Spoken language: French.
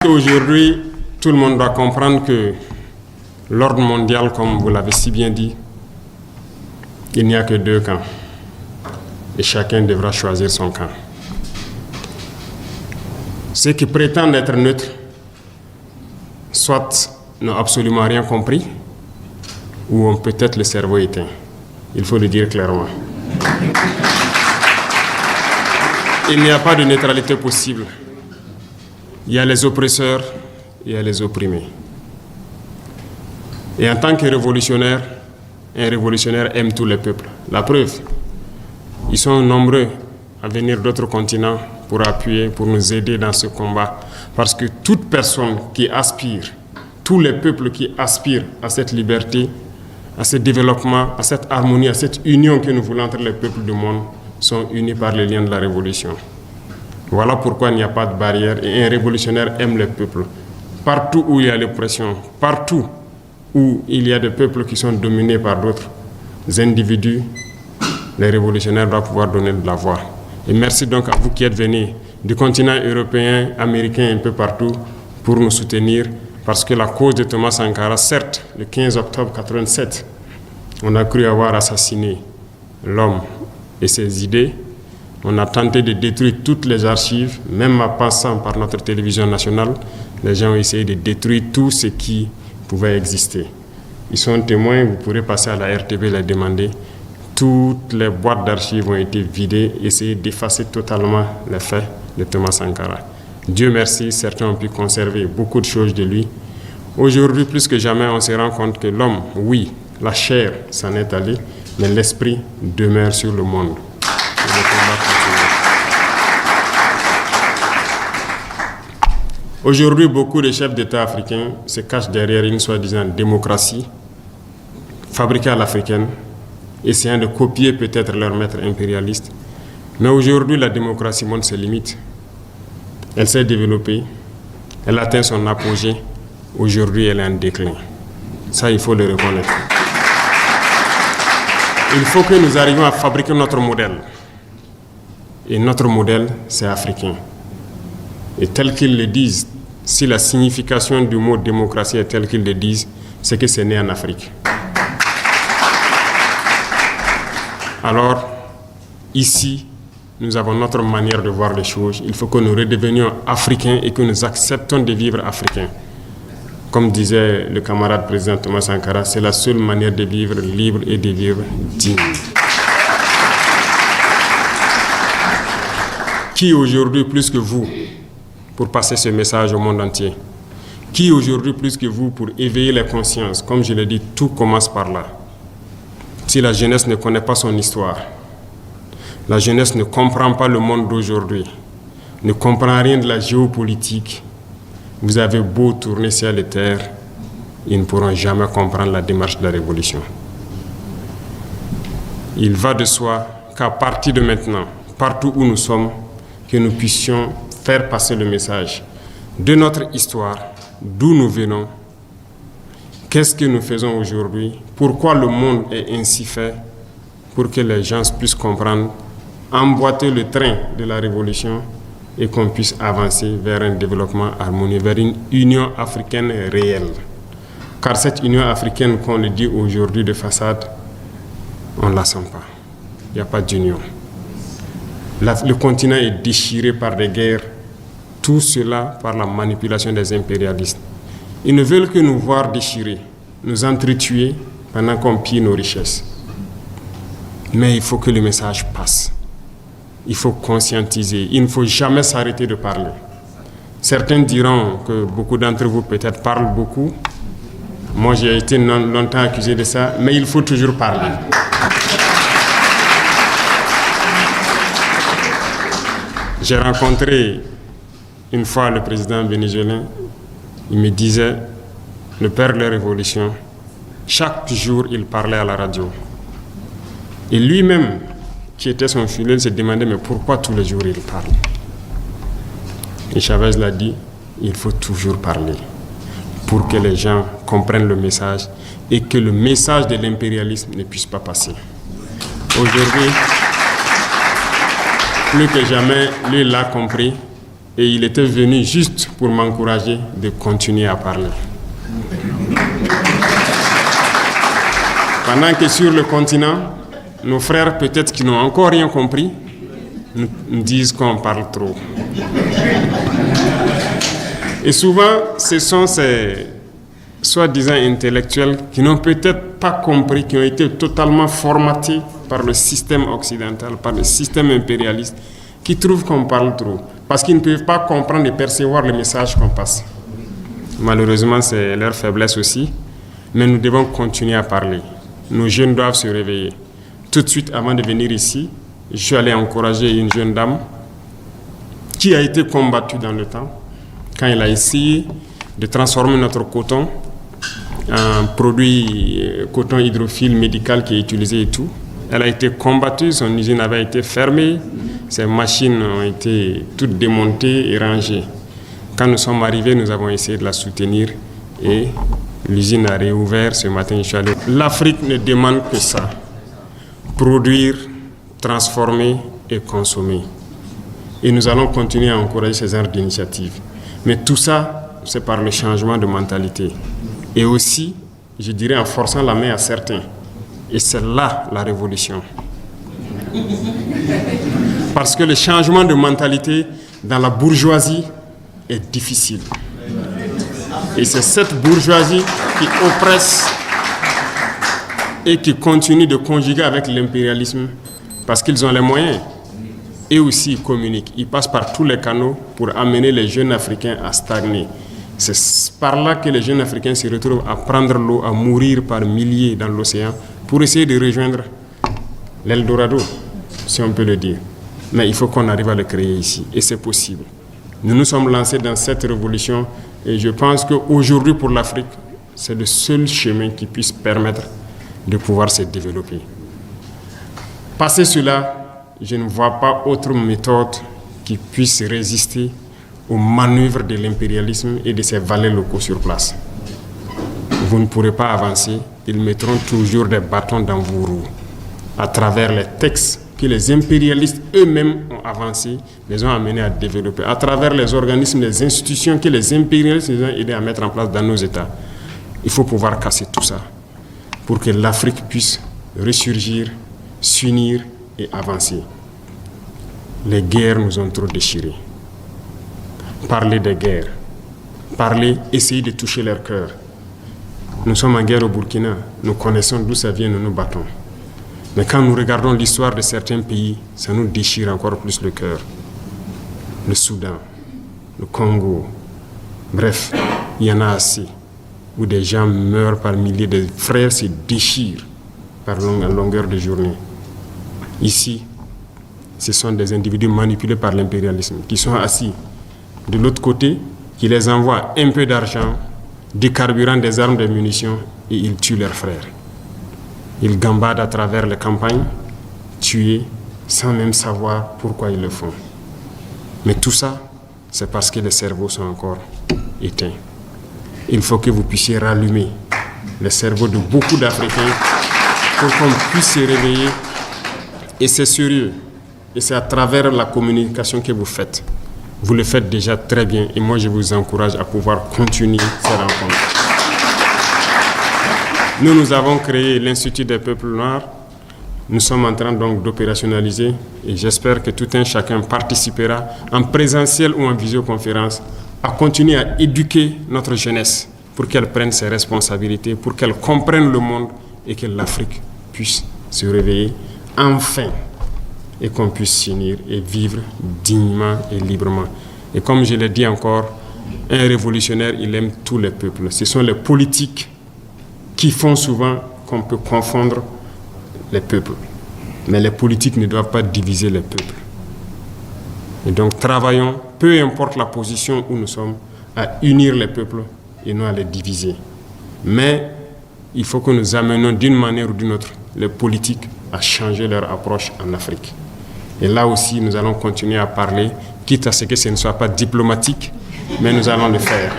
Aujourd'hui, tout le monde doit comprendre que l'ordre mondial, comme vous l'avez si bien dit, il n'y a que deux camps. Et chacun devra choisir son camp. Ceux qui prétendent être neutres, soit n'ont absolument rien compris, ou ont peut-être le cerveau éteint. Il faut le dire clairement. Il n'y a pas de neutralité possible. Il y a les oppresseurs et il y a les opprimés. Et en tant que révolutionnaire, un révolutionnaire aime tous les peuples. La preuve, ils sont nombreux à venir d'autres continents pour appuyer, pour nous aider dans ce combat. Parce que toute personne qui aspire, tous les peuples qui aspirent à cette liberté, à ce développement, à cette harmonie, à cette union que nous voulons entre les peuples du monde, sont unis par les liens de la révolution. Voilà pourquoi il n'y a pas de barrière et un révolutionnaire aime le peuple. Partout où il y a l'oppression, partout où il y a des peuples qui sont dominés par d'autres individus, les révolutionnaires doivent pouvoir donner de la voix. Et merci donc à vous qui êtes venus du continent européen, américain, un peu partout, pour nous soutenir, parce que la cause de Thomas Sankara, certes, le 15 octobre 1987, on a cru avoir assassiné l'homme et ses idées. On a tenté de détruire toutes les archives, même en passant par notre télévision nationale. Les gens ont essayé de détruire tout ce qui pouvait exister. Ils sont témoins, vous pourrez passer à la RTB les demander. Toutes les boîtes d'archives ont été vidées, essayer d'effacer totalement les faits de Thomas Sankara. Dieu merci, certains ont pu conserver beaucoup de choses de lui. Aujourd'hui, plus que jamais, on se rend compte que l'homme, oui, la chair s'en est allée, mais l'esprit demeure sur le monde. Aujourd'hui, beaucoup de chefs d'État africains se cachent derrière une soi-disant démocratie fabriquée à l'africaine, essayant de copier peut-être leur maître impérialiste. Mais aujourd'hui, la démocratie montre ses limites. Elle s'est développée, elle atteint son apogée. Aujourd'hui, elle est en déclin. Ça, il faut le reconnaître. Il faut que nous arrivions à fabriquer notre modèle. Et notre modèle, c'est africain. Et tel qu'ils le disent, si la signification du mot démocratie est telle qu'ils le disent, c'est que c'est né en Afrique. Alors, ici, nous avons notre manière de voir les choses. Il faut que nous redevenions africains et que nous acceptons de vivre africains. Comme disait le camarade président Thomas Sankara, c'est la seule manière de vivre libre et de vivre digne. Qui aujourd'hui plus que vous pour passer ce message au monde entier? Qui aujourd'hui plus que vous pour éveiller les consciences? Comme je l'ai dit, tout commence par là. Si la jeunesse ne connaît pas son histoire, la jeunesse ne comprend pas le monde d'aujourd'hui, ne comprend rien de la géopolitique, vous avez beau tourner ciel et terre, ils ne pourront jamais comprendre la démarche de la révolution. Il va de soi qu'à partir de maintenant, partout où nous sommes, que nous puissions faire passer le message de notre histoire, d'où nous venons, qu'est-ce que nous faisons aujourd'hui, pourquoi le monde est ainsi fait, pour que les gens puissent comprendre, emboîter le train de la révolution et qu'on puisse avancer vers un développement harmonieux, vers une union africaine réelle. Car cette union africaine qu'on le dit aujourd'hui de façade, on ne la sent pas. Il n'y a pas d'union. Le continent est déchiré par des guerres, tout cela par la manipulation des impérialistes. Ils ne veulent que nous voir déchirés, nous entretuer pendant qu'on pille nos richesses. Mais il faut que le message passe. Il faut conscientiser. Il ne faut jamais s'arrêter de parler. Certains diront que beaucoup d'entre vous peut-être parlent beaucoup. Moi, j'ai été longtemps accusé de ça, mais il faut toujours parler. J'ai rencontré une fois le président vénézuélien. Il me disait, le père de la révolution, chaque jour il parlait à la radio. Et lui-même, qui était son fidèle, se demandait mais pourquoi tous les jours il parle. Et Chavez l'a dit, il faut toujours parler pour que les gens comprennent le message et que le message de l'impérialisme ne puisse pas passer. Aujourd'hui, plus que jamais, lui l'a compris Et il était venu juste pour m'encourager de continuer à parler. Pendant que sur le continent, nos frères, peut-être qui n'ont encore rien compris, nous disent qu'on parle trop. Et souvent, ce sont ces soi-disant intellectuels qui n'ont peut-être pas compris, qui ont été totalement formatés par le système occidental, par le système impérialiste, qui trouvent qu'on parle trop, parce qu'ils ne peuvent pas comprendre et percevoir le message qu'on passe. Malheureusement, c'est leur faiblesse aussi, mais nous devons continuer à parler. Nos jeunes doivent se réveiller. Tout de suite, avant de venir ici, je suis allé encourager une jeune dame qui a été combattue dans le temps, quand elle a essayé de transformer notre coton en produit coton hydrophile médical qui est utilisé et tout. Elle a été combattue, son usine avait été fermée, ses machines ont été toutes démontées et rangées. Quand nous sommes arrivés, nous avons essayé de la soutenir et l'usine a réouvert ce matin. L'Afrique ne demande que ça, produire, transformer et consommer. Et nous allons continuer à encourager ces genres d'initiatives. Mais tout ça, c'est par le changement de mentalité. Et aussi, je dirais, en forçant la main à certains. Et c'est là la révolution. Parce que le changement de mentalité dans la bourgeoisie est difficile. Et c'est cette bourgeoisie qui oppresse et qui continue de conjuguer avec l'impérialisme parce qu'ils ont les moyens. Et aussi, ils communiquent. Ils passent par tous les canaux pour amener les jeunes Africains à stagner. C'est par là que les jeunes Africains se retrouvent à prendre l'eau, à mourir par milliers dans l'océan pour essayer de rejoindre l'Eldorado, si on peut le dire. Mais il faut qu'on arrive à le créer ici. Et c'est possible. Nous nous sommes lancés dans cette révolution et je pense qu'aujourd'hui, pour l'Afrique, c'est le seul chemin qui puisse permettre de pouvoir se développer. Passé cela, je ne vois pas autre méthode qui puisse résister aux manœuvres de l'impérialisme et de ses valets locaux sur place. Vous ne pourrez pas avancer, ils mettront toujours des bâtons dans vos roues à travers les textes que les impérialistes eux-mêmes ont avancés, les ont amenés à développer, à travers les organismes, les institutions que les impérialistes les ont aidés à mettre en place dans nos États. Il faut pouvoir casser tout ça pour que l'Afrique puisse ressurgir, s'unir et avancer. Les guerres nous ont trop déchirés. Parler des guerres, essayer de toucher leur cœur. Nous sommes en guerre au Burkina, nous connaissons d'où ça vient, nous nous battons. Mais quand nous regardons l'histoire de certains pays, ça nous déchire encore plus le cœur. Le Soudan, le Congo, bref, il y en a assez, où des gens meurent par milliers, de frères se déchirent par longueur de journée. Ici, ce sont des individus manipulés par l'impérialisme, qui sont assis de l'autre côté, qui les envoient un peu d'argent, du carburant, des armes, des munitions, et ils tuent leurs frères. Ils gambadent à travers les campagnes, tués, sans même savoir pourquoi ils le font. Mais tout ça, c'est parce que les cerveaux sont encore éteints. Il faut que vous puissiez rallumer les cerveaux de beaucoup d'Africains pour qu'on puisse se réveiller. Et c'est sérieux. Et c'est à travers la communication que vous faites. Vous le faites déjà très bien. Et moi, je vous encourage à pouvoir continuer ces rencontres. Nous avons créé l'Institut des peuples noirs. Nous sommes en train donc d'opérationnaliser et j'espère que tout un chacun participera en présentiel ou en visioconférence à continuer à éduquer notre jeunesse pour qu'elle prenne ses responsabilités, pour qu'elle comprenne le monde et que l'Afrique puisse se réveiller enfin et qu'on puisse s'unir et vivre dignement et librement. Et comme je l'ai dit encore, un révolutionnaire, il aime tous les peuples. Ce sont les politiques qui font souvent qu'on peut confondre les peuples. Mais les politiques ne doivent pas diviser les peuples. Et donc travaillons, peu importe la position où nous sommes, à unir les peuples et non à les diviser. Mais il faut que nous amenions d'une manière ou d'une autre les politiques à changer leur approche en Afrique. Et là aussi, nous allons continuer à parler, quitte à ce que ce ne soit pas diplomatique, mais nous allons le faire.